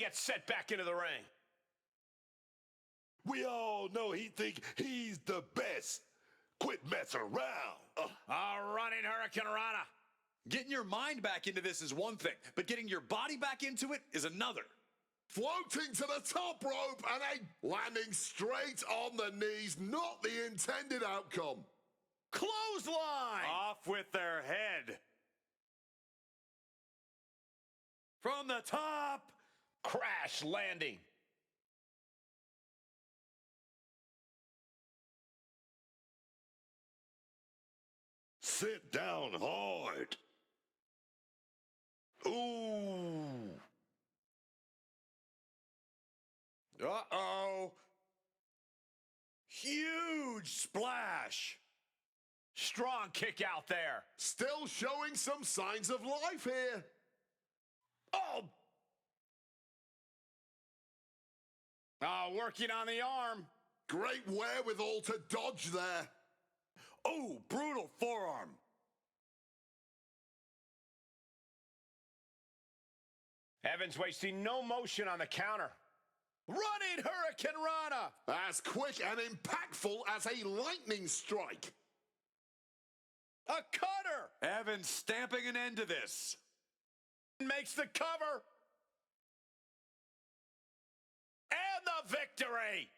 gets set back into the ring. We all know he think he's the best. Quit messing around. A running Hurricane Rana. Getting your mind back into this is one thing, but getting your body back into it is another. Floating to the top rope and landing straight on the knees, not the intended outcome. Clothesline! Off with their head. From the top, crash landing. Sit down hard. Ooh. Uh-oh. Huge splash. Strong kick out there. Still showing some signs of life here. Oh. Working on the arm. Great wherewithal to dodge there. Oh, brutal forearm. Evans wasting no motion on the counter. Running Hurricane Rana. As quick and impactful as a lightning strike. A cutter. Evans stamping an end to this. Makes the cover. And the victory.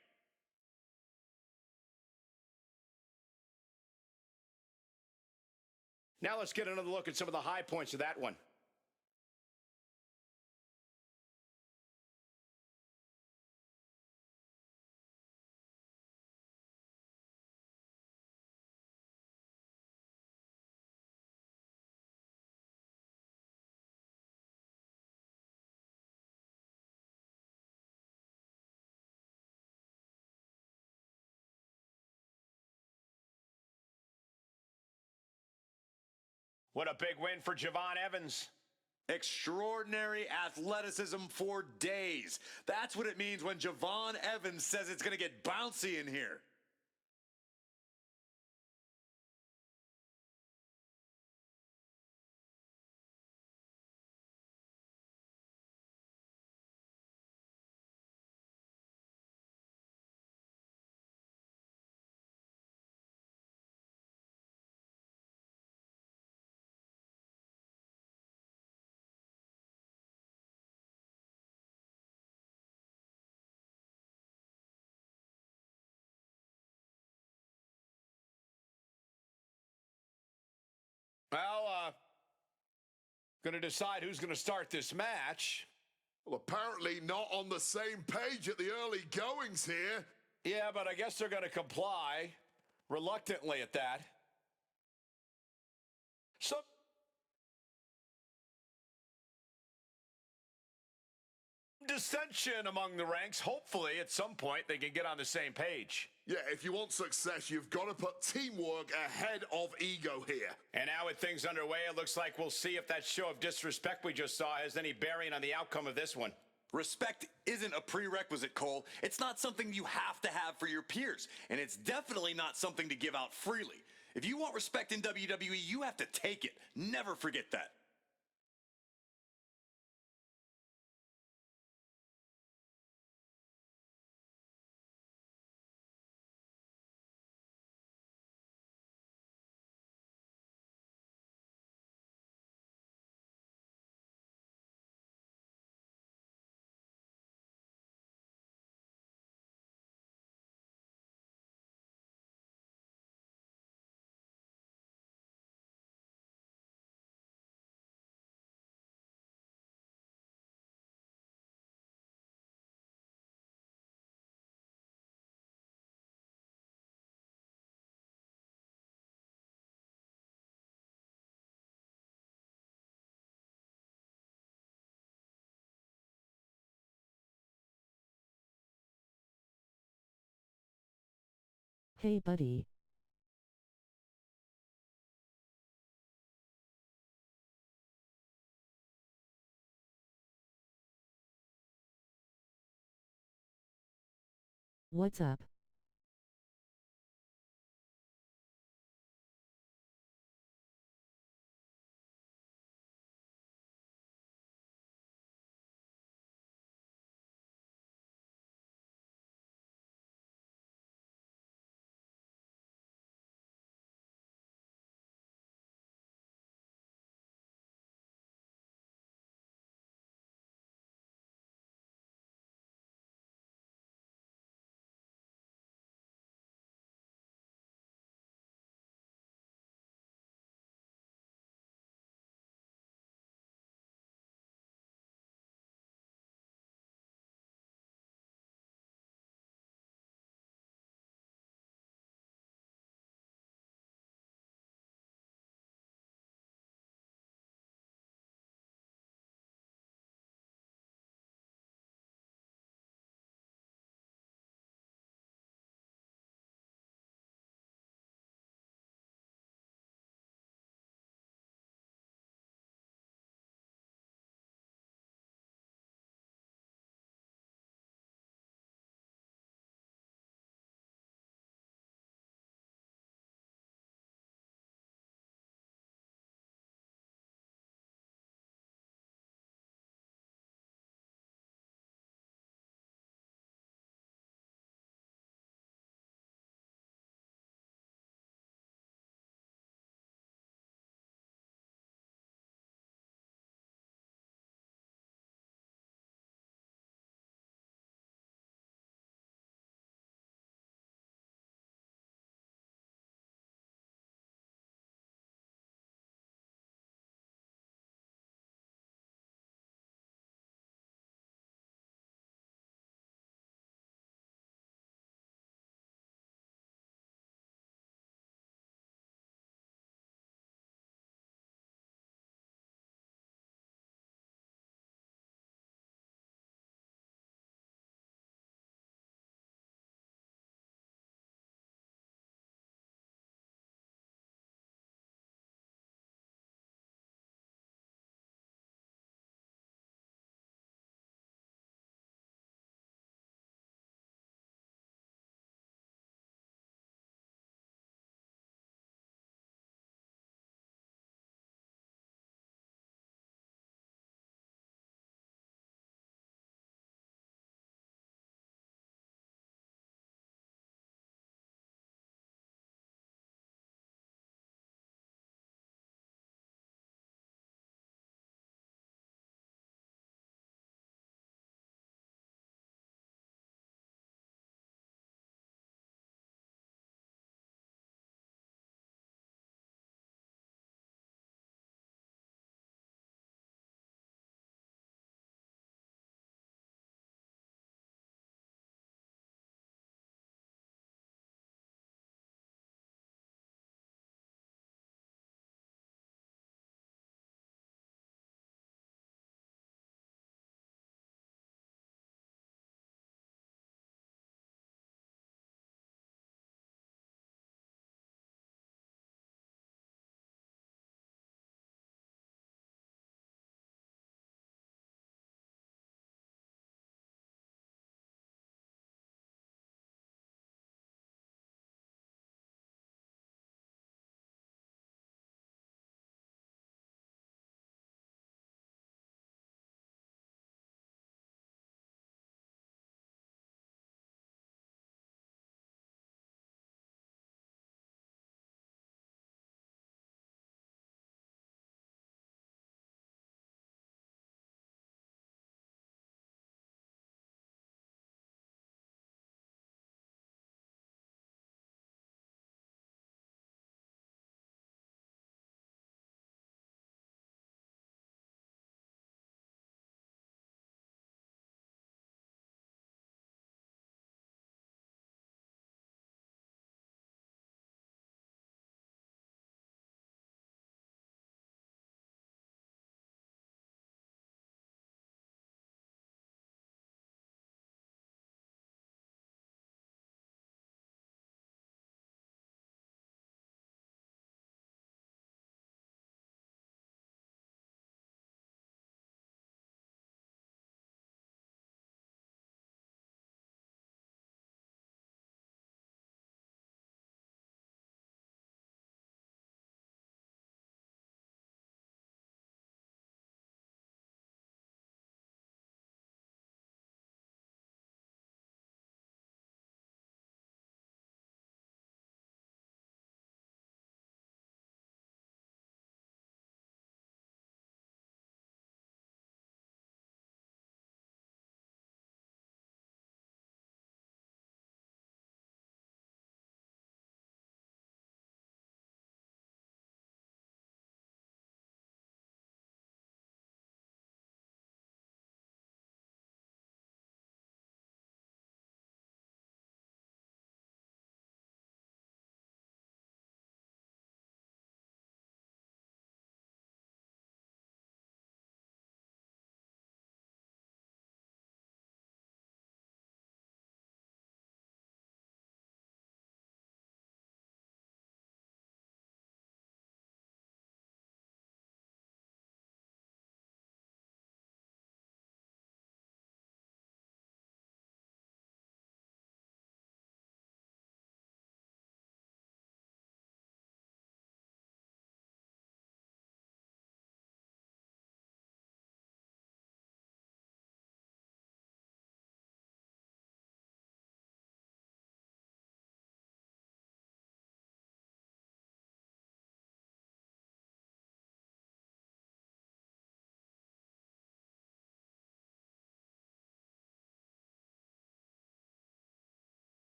Now let's get another look at some of the high points of that one. What a big win for Javon Evans. Extraordinary athleticism for days. That's what it means when Javon Evans says it's going to get bouncy in here. Well, going to decide who's going to start this match. Well, apparently not on the same page at the early goings here. Yeah, but I guess they're going to comply, reluctantly at that. Some dissension among the ranks. Hopefully, at some point, they can get on the same page. Yeah, if you want success, you've got to put teamwork ahead of ego here. And now with things underway, it looks like we'll see if that show of disrespect we just saw has any bearing on the outcome of this one. Respect isn't a prerequisite, Cole. It's not something you have to have for your peers, and it's definitely not something to give out freely. If you want respect in WWE, you have to take it. Never forget that. Hey buddy. What's up?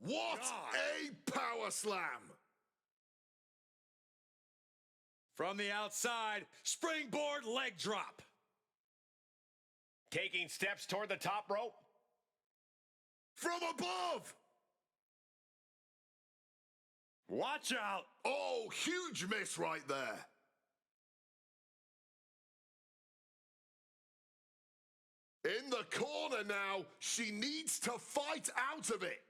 What God. a power slam! From the outside, springboard leg drop. Taking steps toward the top rope. From above! Watch out. Oh, huge miss right there. In the corner now, she needs to fight out of it.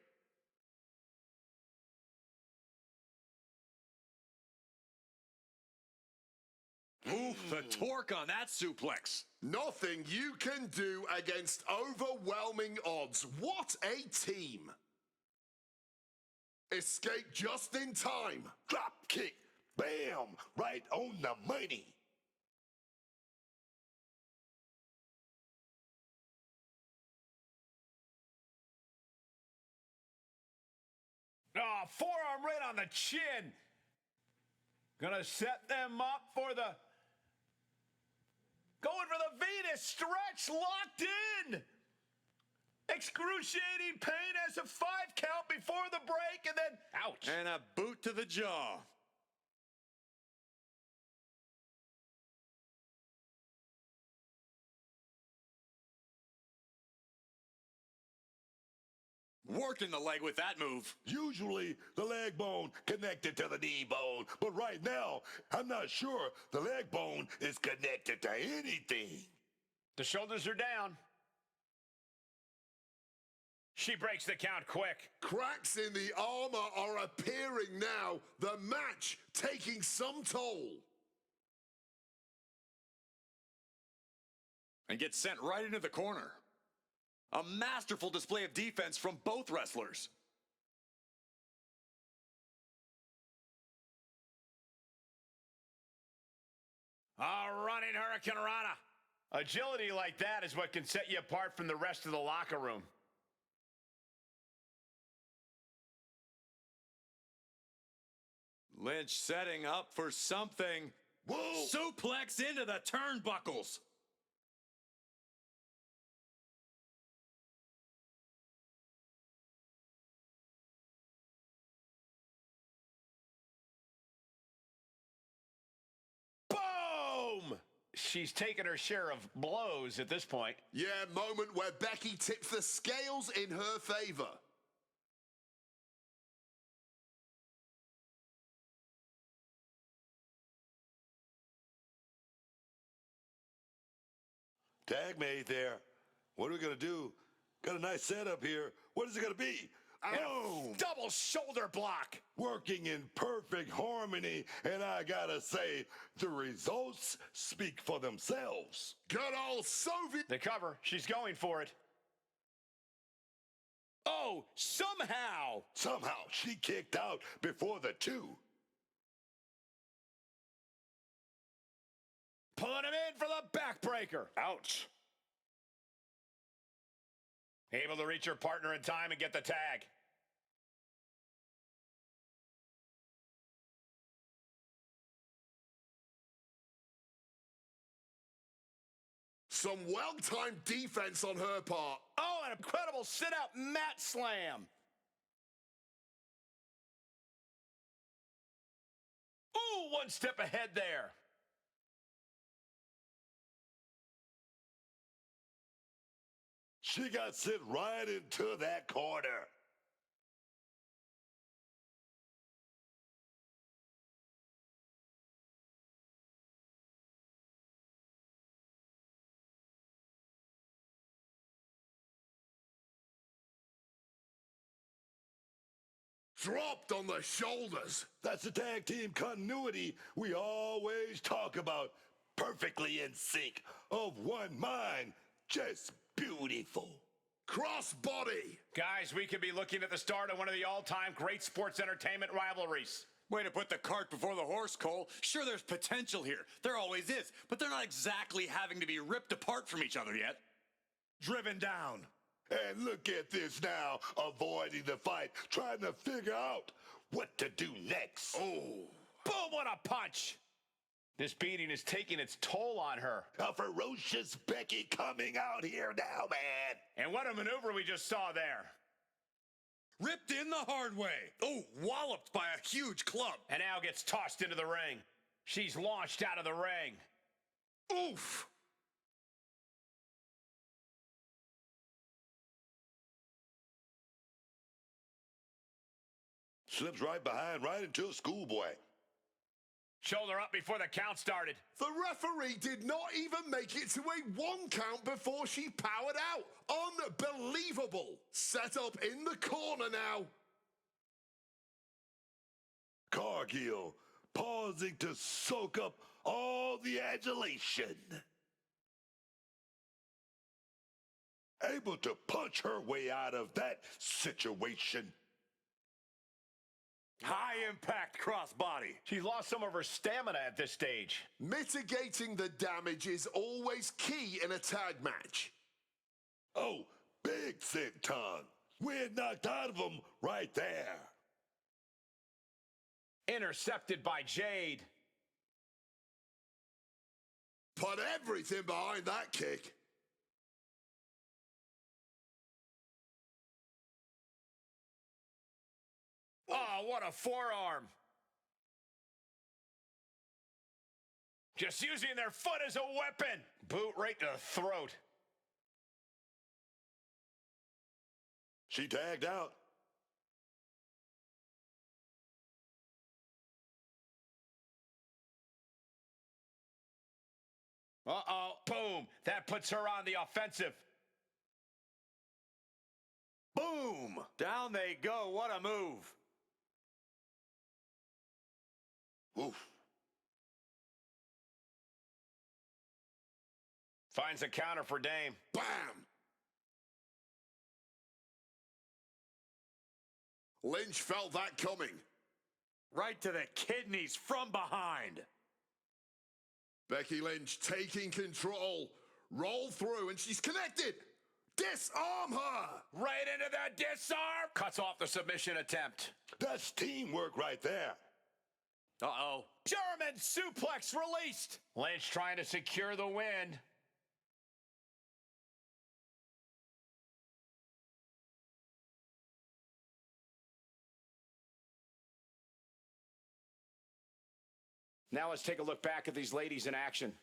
Oof, the torque on that suplex. Nothing you can do against overwhelming odds. What a team. Escape just in time. Drop kick. Bam. Right on the money. Oh, forearm right on the chin. Gonna set them up for the... Going for the Venus stretch, locked in. Excruciating pain as a 5 count before the break, and then... Ouch. And a boot to the jaw. Working the leg with that move. Usually the leg bone connected to the knee bone, but right now I'm not sure the leg bone is connected to anything. The shoulders are down. She breaks the count quick. Cracks in the armor are appearing now. The match taking some toll. And gets sent right into the corner. A masterful display of defense from both wrestlers. A running Hurricane Rana. Agility like that is what can set you apart from the rest of the locker room. Lynch setting up for something. Whoa! Suplex into the turnbuckles. Boom! She's taken her share of blows at this point. Yeah, moment where Becky tips the scales in her favor. Tag made there. What are we going to do? Got a nice setup here. What is it going to be? Boom! Double shoulder block. Working in perfect harmony, and I gotta say, the results speak for themselves. Good old Soviet. The cover. She's going for it. Oh, somehow. Somehow she kicked out before the 2. Pulling him in for the backbreaker. Ouch. Able to reach her partner in time and get the tag. Some well-timed defense on her part. Oh, an incredible sit-out mat slam. Ooh, one step ahead there. She got sent right into that corner. Dropped on the shoulders. That's the tag team continuity we always talk about. Perfectly in sync, of one mind, just beautiful. Crossbody. Guys, we could be looking at the start of one of the all-time great sports entertainment rivalries. Way to put the cart before the horse, Cole. Sure, there's potential here. There always is. But they're not exactly having to be ripped apart from each other yet. Driven down. And look at this now, avoiding the fight, trying to figure out what to do next. Oh. Boom, what a punch. This beating is taking its toll on her. A ferocious Becky coming out here now, man. And what a maneuver we just saw there. Ripped in the hard way. Oh, walloped by a huge club. And now gets tossed into the ring. She's launched out of the ring. Oof. Slips right behind, right into a schoolboy. Shoulder up before the count started. The referee did not even make it to a 1 count before she powered out. Unbelievable. Set up in the corner now. Cargill pausing to soak up all the adulation. Able to punch her way out of that situation. High impact crossbody. She's lost some of her stamina at this stage. Mitigating the damage is always key in a tag match. Oh, big senton. We're knocked out of him right there. Intercepted by Jade. Put everything behind that kick. Oh, what a forearm. Just using their foot as a weapon. Boot right to the throat. She tagged out. Uh-oh. Boom. That puts her on the offensive. Boom. Down they go. What a move. Oof. Finds a counter for Dame. Bam! Lynch felt that coming. Right to the kidneys from behind. Becky Lynch taking control. Roll through and she's connected. Disarm her! Right into the disarm. Cuts off the submission attempt. That's teamwork right there. Uh-oh. German suplex released. Lynch trying to secure the win. Now let's take a look back at these ladies in action.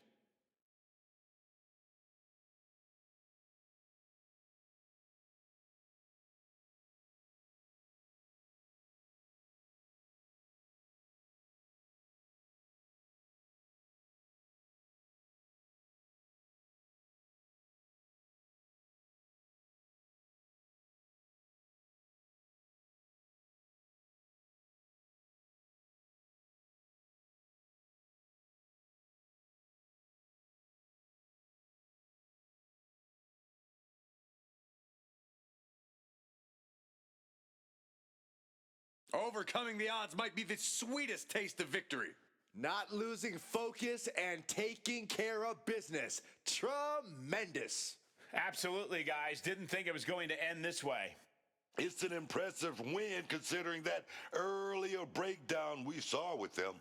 Overcoming the odds might be the sweetest taste of victory. Not losing focus and taking care of business. Tremendous. Absolutely, guys. Didn't think it was going to end this way. It's an impressive win considering that earlier breakdown we saw with them.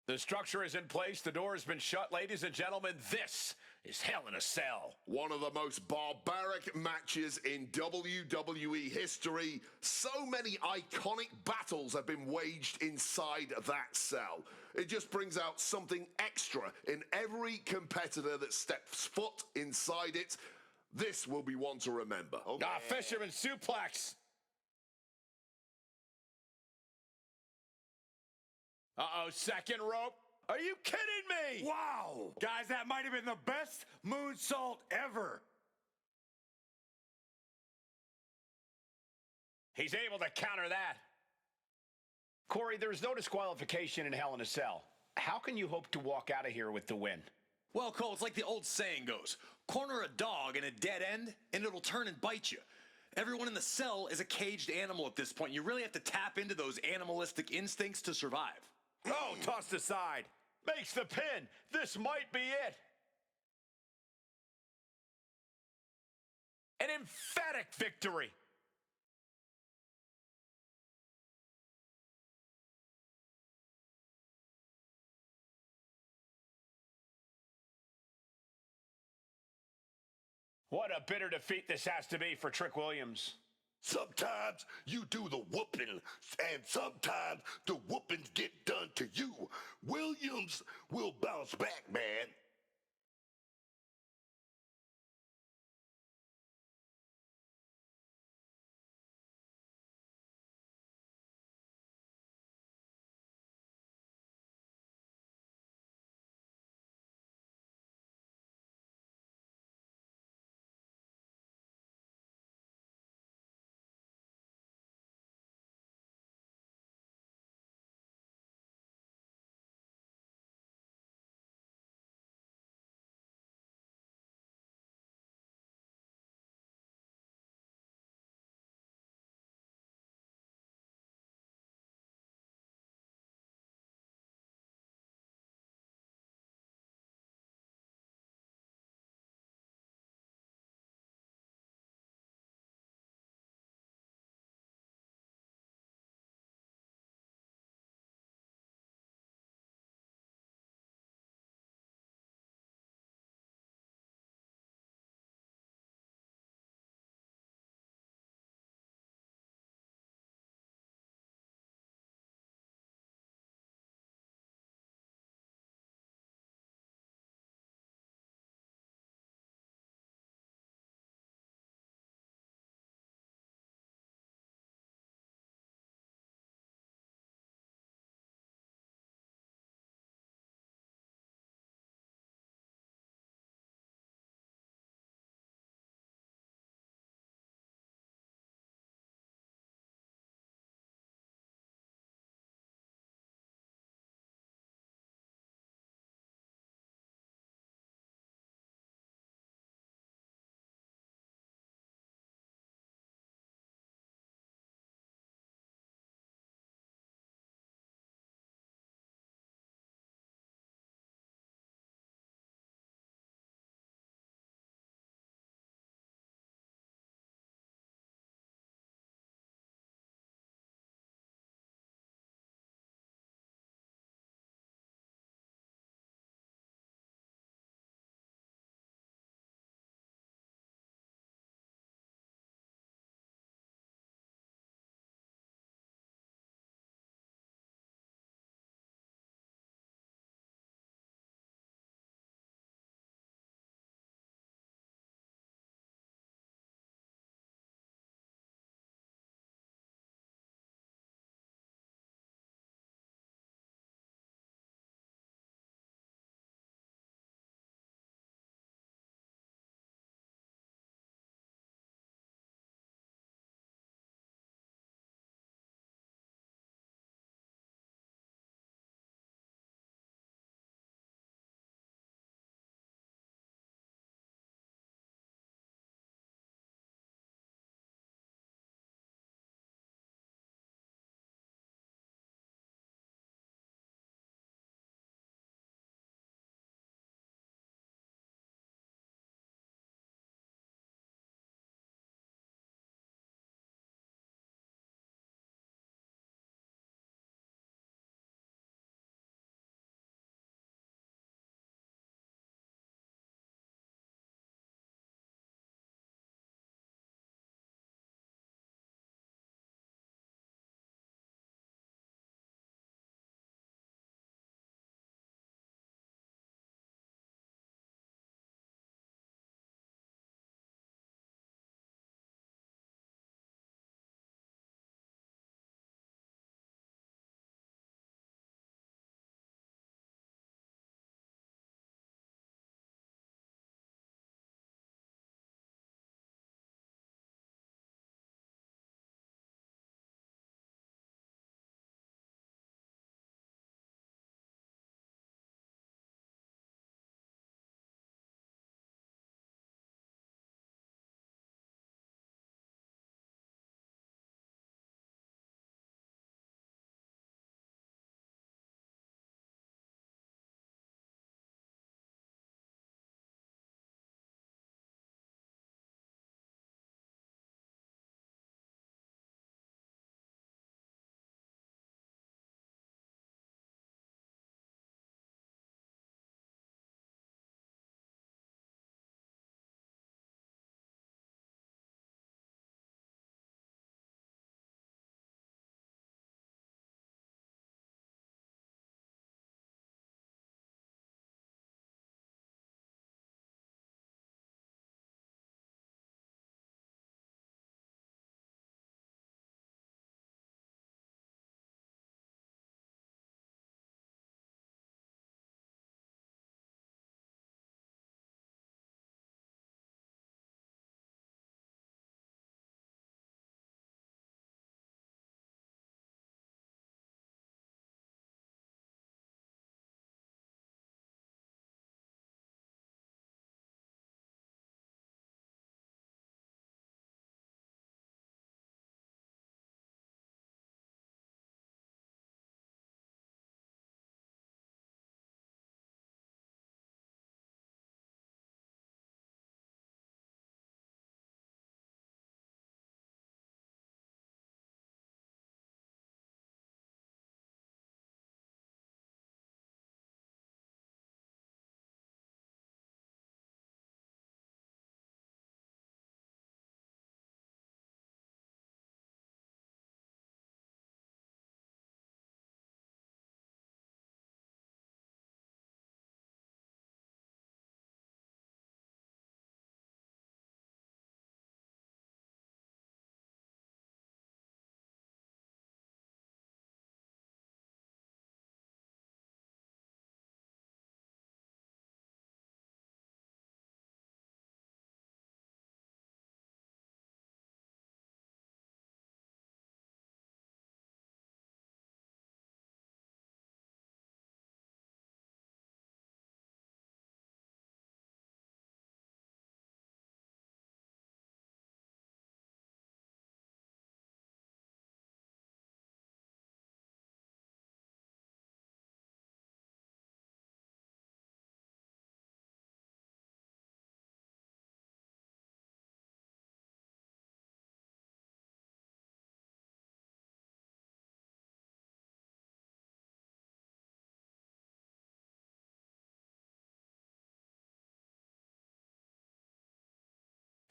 The structure is in place. The door has been shut. Ladies and gentlemen, this is Hell in a Cell. One of the most barbaric matches in WWE history. So many iconic battles have been waged inside that cell. It just brings out something extra in every competitor that steps foot inside it. This will be one to remember. Fisherman suplex. Uh-oh, second rope. Are you kidding me? Wow! Guys, that might have been the best moonsault ever. He's able to counter that. Corey, there's no disqualification in Hell in a Cell. How can you hope to walk out of here with the win? Well, Cole, it's like the old saying goes, corner a dog in a dead end, and it'll turn and bite you. Everyone in the cell is a caged animal at this point. You really have to tap into those animalistic instincts to survive. Oh, tossed aside. Makes the pin. This might be it. An emphatic victory. What a bitter defeat this has to be for Trick Williams. Sometimes you do the whooping, and sometimes the whoopings get done to you. Williams will bounce back, man.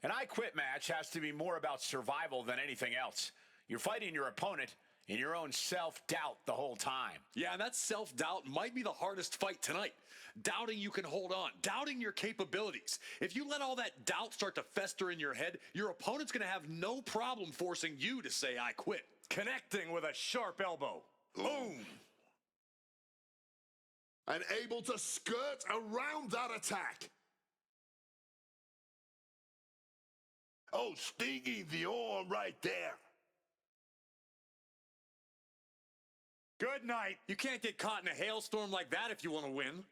An I Quit match has to be more about survival than anything else. You're fighting your opponent in your own self-doubt the whole time. Yeah, and that self-doubt might be the hardest fight tonight. Doubting you can hold on, doubting your capabilities. If you let all that doubt start to fester in your head, your opponent's going to have no problem forcing you to say, I quit. Connecting with a sharp elbow. Boom! And able to skirt around that attack. Oh, stinging the arm right there. Good night. You can't get caught in a hailstorm like that if you want to win.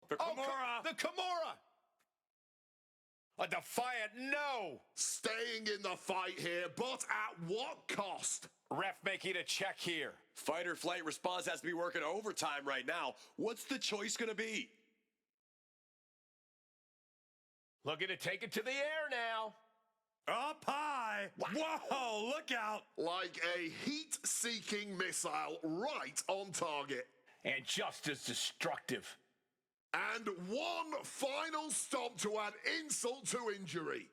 The Oh, Kimura. the Kimura! A defiant no! Staying in the fight here, but at what cost? Ref making a check here. Fight or flight response has to be working overtime right now. What's the choice going to be? Looking to take it to the air now. Up high. Whoa, look out. Like a heat-seeking missile right on target. And just as destructive. And one final stomp to add insult to injury.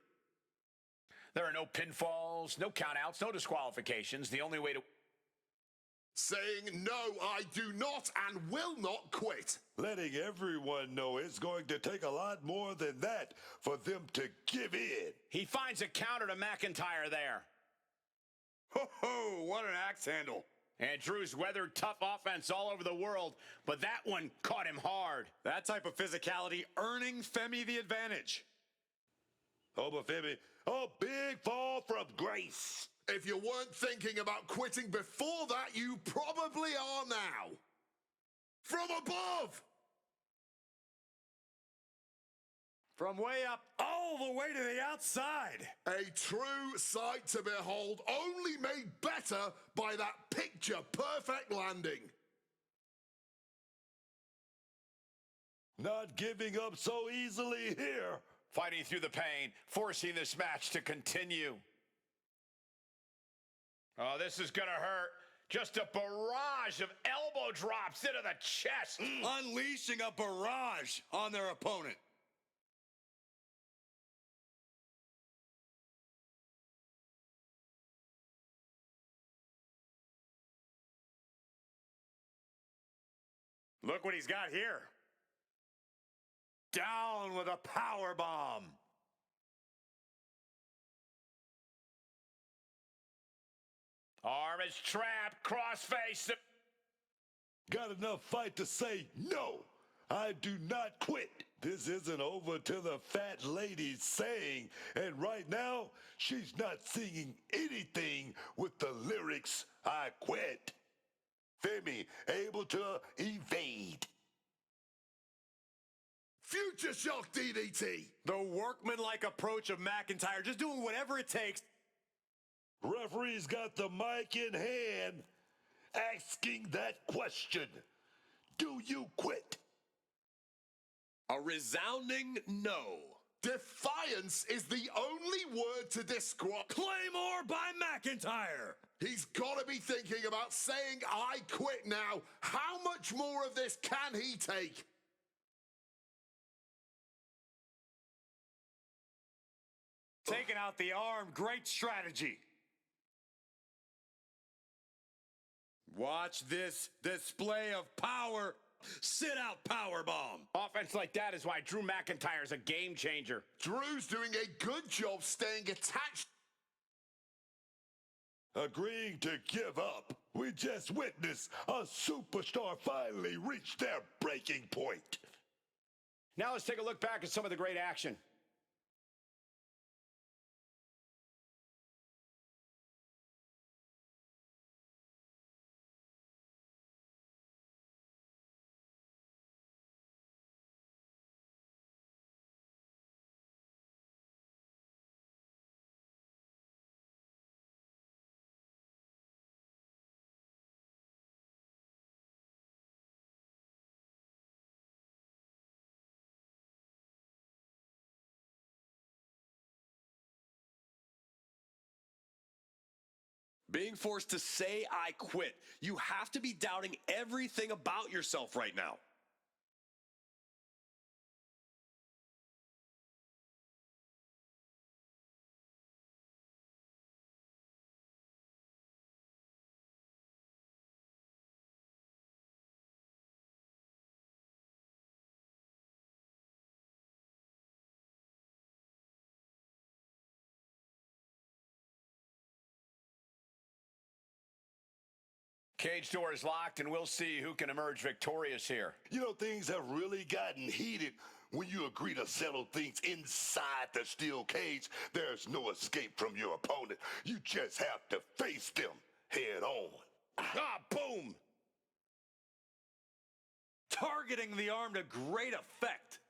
There are no pinfalls, no countouts, no disqualifications. The only way to... Saying, no, I do not and will not quit. Letting everyone know it's going to take a lot more than that for them to give in. He finds a counter to McIntyre there. Ho, what an axe handle. And Drew's weathered tough offense all over the world, but that one caught him hard. That type of physicality earning Femi the advantage. Oh, but Femi, a big fall from grace. If you weren't thinking about quitting before that, you probably are now. From above. From way up all the way to the outside. A true sight to behold, only made better by that picture-perfect landing. Not giving up so easily here. Fighting through the pain, forcing this match to continue. Oh, this is gonna hurt. Just a barrage of elbow drops into the chest. Unleashing a barrage on their opponent. Look what he's got here. Down with a power bomb. Arm is trapped, crossface. Got enough fight to say, no, I do not quit. This isn't over till the fat lady's saying, and right now, she's not singing anything with the lyrics, I quit. Femi able to evade. Future Shock DDT. The workmanlike approach of McIntyre, just doing whatever it takes. Referee's got the mic in hand, asking that question. Do you quit? A resounding no. Defiance is the only word to describe. Claymore by McIntyre. He's got to be thinking about saying, I quit now. How much more of this can he take? Taking out the arm, great strategy. Watch this display of power. Sit out powerbomb. Offense like that is why Drew McIntyre's a game changer. Drew's doing a good job staying attached. Agreeing to give up. We just witnessed a superstar finally reach their breaking point. Now let's take a look back at some of the great action. Being forced to say I quit. You have to be doubting everything about yourself right now. Cage door is locked, and we'll see who can emerge victorious here. You know, things have really gotten heated when you agree to settle things inside the steel cage. There's no escape from your opponent. You just have to face them head on. Ah, boom! Targeting the arm to great effect.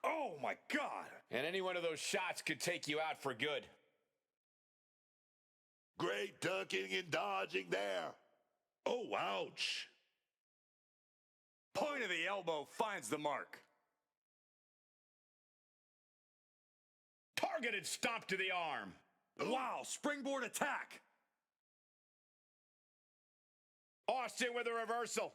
Oh my God! And any one of those shots could take you out for good. Great ducking and dodging there. Oh, ouch. Point of the elbow finds the mark. Targeted stomp to the arm. Wow, springboard attack. Austin with a reversal.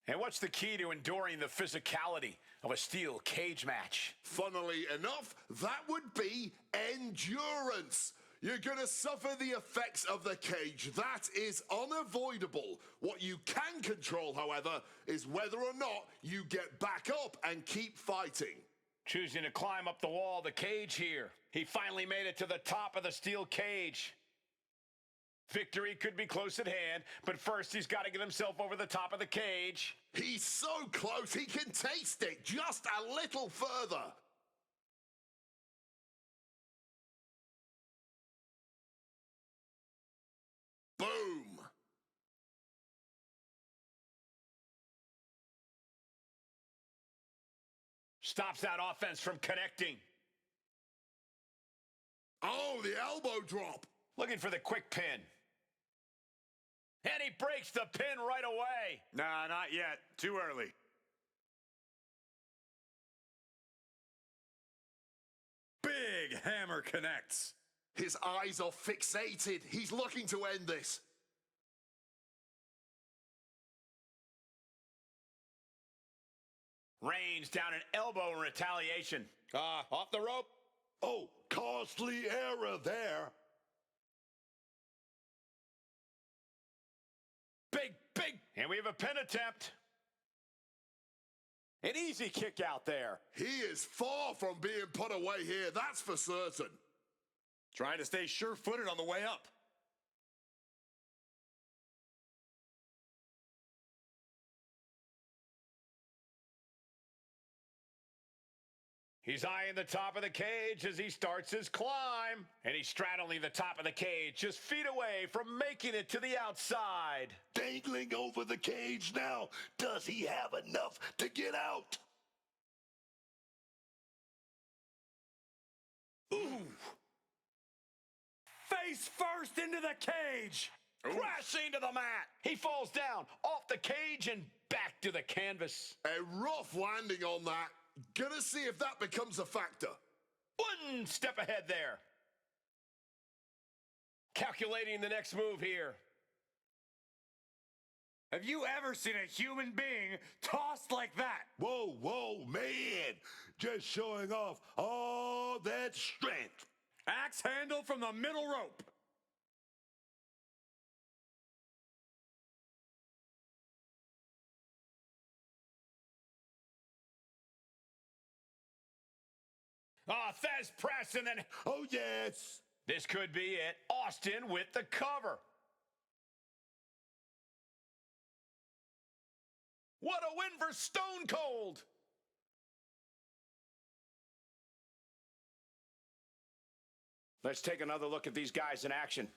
And what's the key to enduring the physicality of a steel cage match? Funnily enough, that would be endurance. You're going to suffer the effects of the cage. That is unavoidable. What you can control, however, is whether or not you get back up and keep fighting. Choosing to climb up the wall of the cage here. He finally made it to the top of the steel cage. Victory could be close at hand, but first he's got to get himself over the top of the cage. He's so close, he can taste it just a little further. Boom! Stops that offense from connecting. Oh, the elbow drop. Looking for the quick pin. And he breaks the pin right away. Nah, not yet. Too early. Big hammer connects. His eyes are fixated. He's looking to end this. Rains down an elbow in retaliation. Off the rope. Oh, costly error there. Big. And we have a pin attempt. An easy kick out there. He is far from being put away here, that's for certain. Trying to stay sure-footed on the way up. He's eyeing the top of the cage as he starts his climb. And he's straddling the top of the cage, just feet away from making it to the outside. Dangling over the cage now. Does he have enough to get out? Ooh. Face first into the cage. Crashing to the mat. He falls down, off the cage, and back to the canvas. A rough landing on that. Gonna see if that becomes a factor. One step ahead there. Calculating the next move here. Have you ever seen a human being tossed like that? Whoa, man. Just showing off all that strength. Axe handle from the middle rope. Thez press, and then... Oh, yes. This could be it. Austin with the cover. What a win for Stone Cold. Let's take another look at these guys in action.